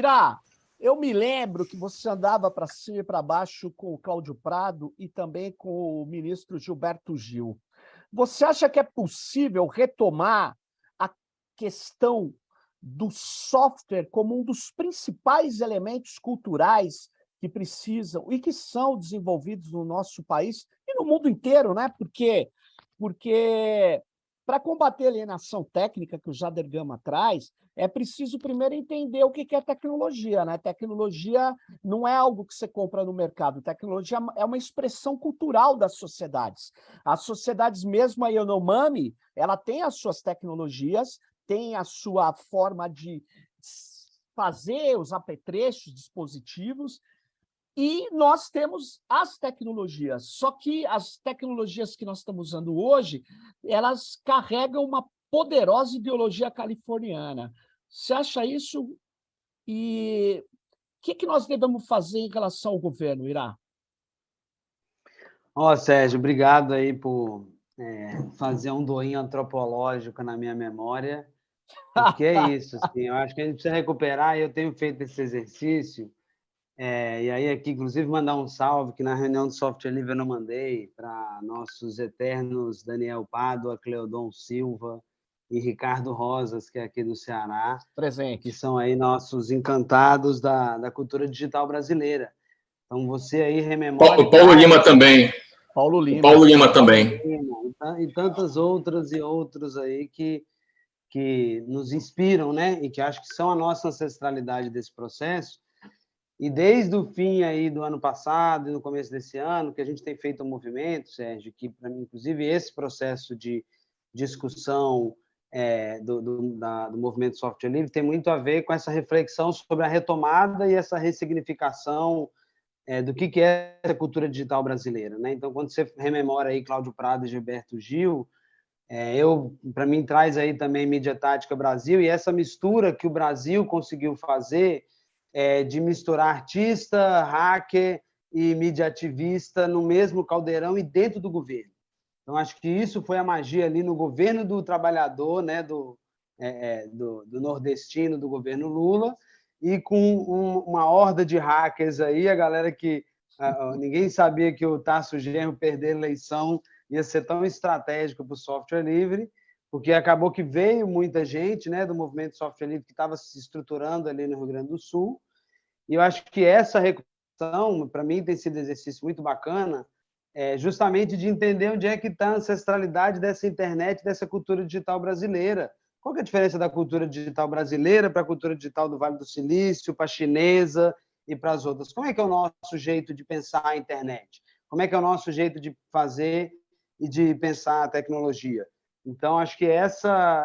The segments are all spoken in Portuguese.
Irá, eu me lembro que você andava para cima e para baixo com o Cláudio Prado e também com o ministro Gilberto Gil. Você acha que é possível retomar a questão do software como um dos principais elementos culturais que precisam e que são desenvolvidos no nosso país e no mundo inteiro, né? Porque para combater a alienação técnica que o Jader Gama traz, é preciso primeiro entender o que é tecnologia, né? Tecnologia não é algo que você compra no mercado. Tecnologia é uma expressão cultural das sociedades. As sociedades, mesmo a Yanomami, ela tem as suas tecnologias, tem a sua forma de fazer os apetrechos, dispositivos, e nós temos as tecnologias. Só que as tecnologias que nós estamos usando hoje, elas carregam uma poderosa ideologia californiana. Você acha isso? E o que nós devemos fazer em relação ao governo, Irá? Sérgio, obrigado aí por fazer um doinho antropológico na minha memória, porque é isso, assim, eu acho que a gente precisa recuperar, e eu tenho feito esse exercício, e aí aqui, inclusive, mandar um salve, que na reunião do Software Livre eu não mandei, para nossos eternos Daniel Pádua, Cleodon Silva e Ricardo Rosas, que é aqui do Ceará, Presente. que são aí nossos encantados da cultura digital brasileira. Então, você aí rememora... O Paulo Lima também. Paulo Lima. O Paulo Lima também. E tantas outras e outros aí que nos inspiram, né? E que acho que são a nossa ancestralidade desse processo. E desde o fim aí do ano passado e no começo desse ano, que a gente tem feito um movimento, Sérgio, que, para mim, inclusive, esse processo de discussão do movimento software livre tem muito a ver com essa reflexão sobre a retomada e essa ressignificação do que é a cultura digital brasileira, né? Então, quando você rememora aí Cláudio Prado e Gilberto Gil, para mim, traz aí também Mídia Tática Brasil, e essa mistura que o Brasil conseguiu fazer de misturar artista, hacker e mídia ativista no mesmo caldeirão e dentro do governo. Então, acho que isso foi a magia ali no governo do trabalhador, né, do nordestino, do governo Lula, e com uma horda de hackers aí, a galera que ninguém sabia que o Tarso Genro perder a eleição ia ser tão estratégico para o software livre, porque acabou que veio muita gente, né, do movimento software livre que estava se estruturando ali no Rio Grande do Sul, e eu acho que essa recuperação, para mim, tem sido um exercício muito bacana, justamente de entender onde é que está a ancestralidade dessa internet, dessa cultura digital brasileira. Qual que é a diferença da cultura digital brasileira para a cultura digital do Vale do Silício, para a chinesa e para as outras? Como é que é o nosso jeito de pensar a internet? Como é que é o nosso jeito de fazer e de pensar a tecnologia? Então, acho que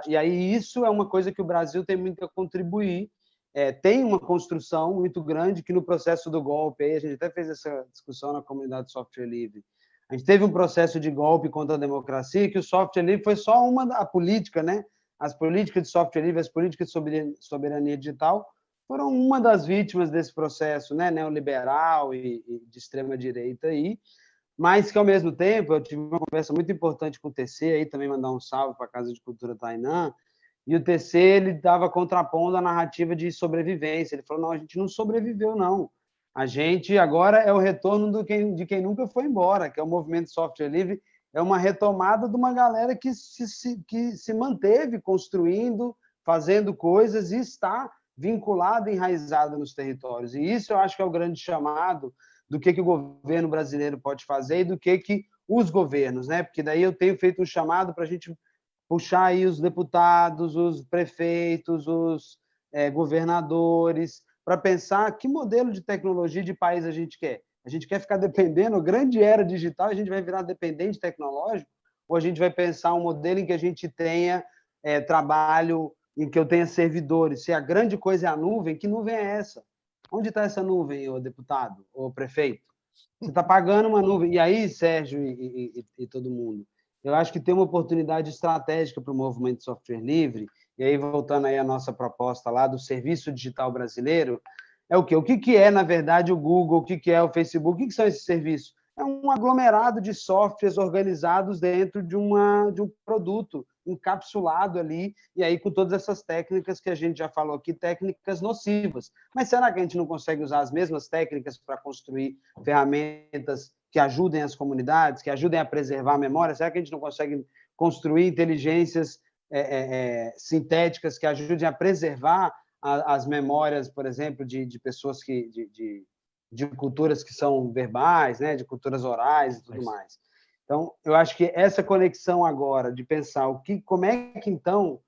e aí isso é uma coisa que o Brasil tem muito a contribuir. Tem uma construção muito grande que no processo do golpe, aí a gente até fez essa discussão na comunidade de software livre, a gente teve um processo de golpe contra a democracia, que o software livre foi só a política, né? As políticas de software livre, as políticas de soberania digital, foram uma das vítimas desse processo, né, neoliberal e de extrema-direita aí, mas que, ao mesmo tempo, eu tive uma conversa muito importante com o TC, aí também mandar um salve para a Casa de Cultura Tainã, e o TC ele estava contrapondo a narrativa de sobrevivência. Ele falou, não, a gente não sobreviveu, não. A gente agora é o retorno de quem nunca foi embora, que é o movimento software livre, é uma retomada de uma galera que se manteve construindo, fazendo coisas e está vinculada, enraizada nos territórios. E isso eu acho que é o grande chamado do que o governo brasileiro pode fazer e do que os governos, né? Porque daí eu tenho feito um chamado para a gente puxar aí os deputados, os prefeitos, os governadores, para pensar que modelo de tecnologia de país a gente quer. A gente quer ficar dependendo, a grande era digital, a gente vai virar dependente tecnológico, ou a gente vai pensar um modelo em que a gente tenha trabalho, em que eu tenha servidores? Se a grande coisa é a nuvem, que nuvem é essa? Onde está essa nuvem, ô deputado, ô prefeito? Você está pagando uma nuvem. E aí, Sérgio e todo mundo, eu acho que tem uma oportunidade estratégica para o movimento de software livre, e aí, voltando aí à nossa proposta lá do Serviço Digital Brasileiro, é o quê? O que é, na verdade, o Google, o que é o Facebook, o que são esses serviços? É um aglomerado de softwares organizados dentro de um produto, encapsulado ali, e aí com todas essas técnicas que a gente já falou aqui, técnicas nocivas. Mas será que a gente não consegue usar as mesmas técnicas para construir ferramentas que ajudem as comunidades, que ajudem a preservar a memória? Será que a gente não consegue construir inteligências sintéticas que ajudem a preservar as memórias, por exemplo, de pessoas de culturas que são verbais, né, de culturas orais e tudo mais? Então, eu acho que essa conexão agora de pensar como é que, então,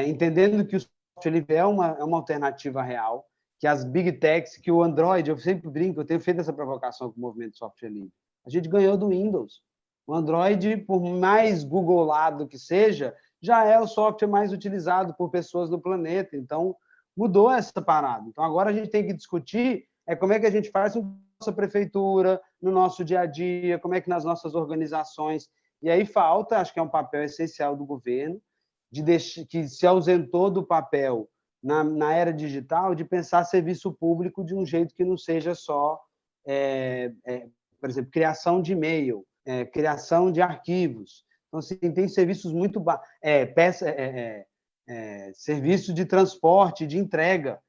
entendendo que o software livre é uma alternativa real, que as big techs, que o Android, eu sempre brinco, eu tenho feito essa provocação com o movimento de software livre. A gente ganhou do Windows. O Android, por mais googolado que seja, já é o software mais utilizado por pessoas no planeta. Então, mudou essa parada. Então, agora a gente tem que discutir como é que a gente faz na nossa prefeitura, no nosso dia a dia, como é que nas nossas organizações. E aí falta, acho que é um papel essencial do governo, que se ausentou do papel na era digital, de pensar serviço público de um jeito que não seja só, por exemplo, criação de e-mail, criação de arquivos. Então, assim, tem serviços muito... serviço de transporte, de entrega.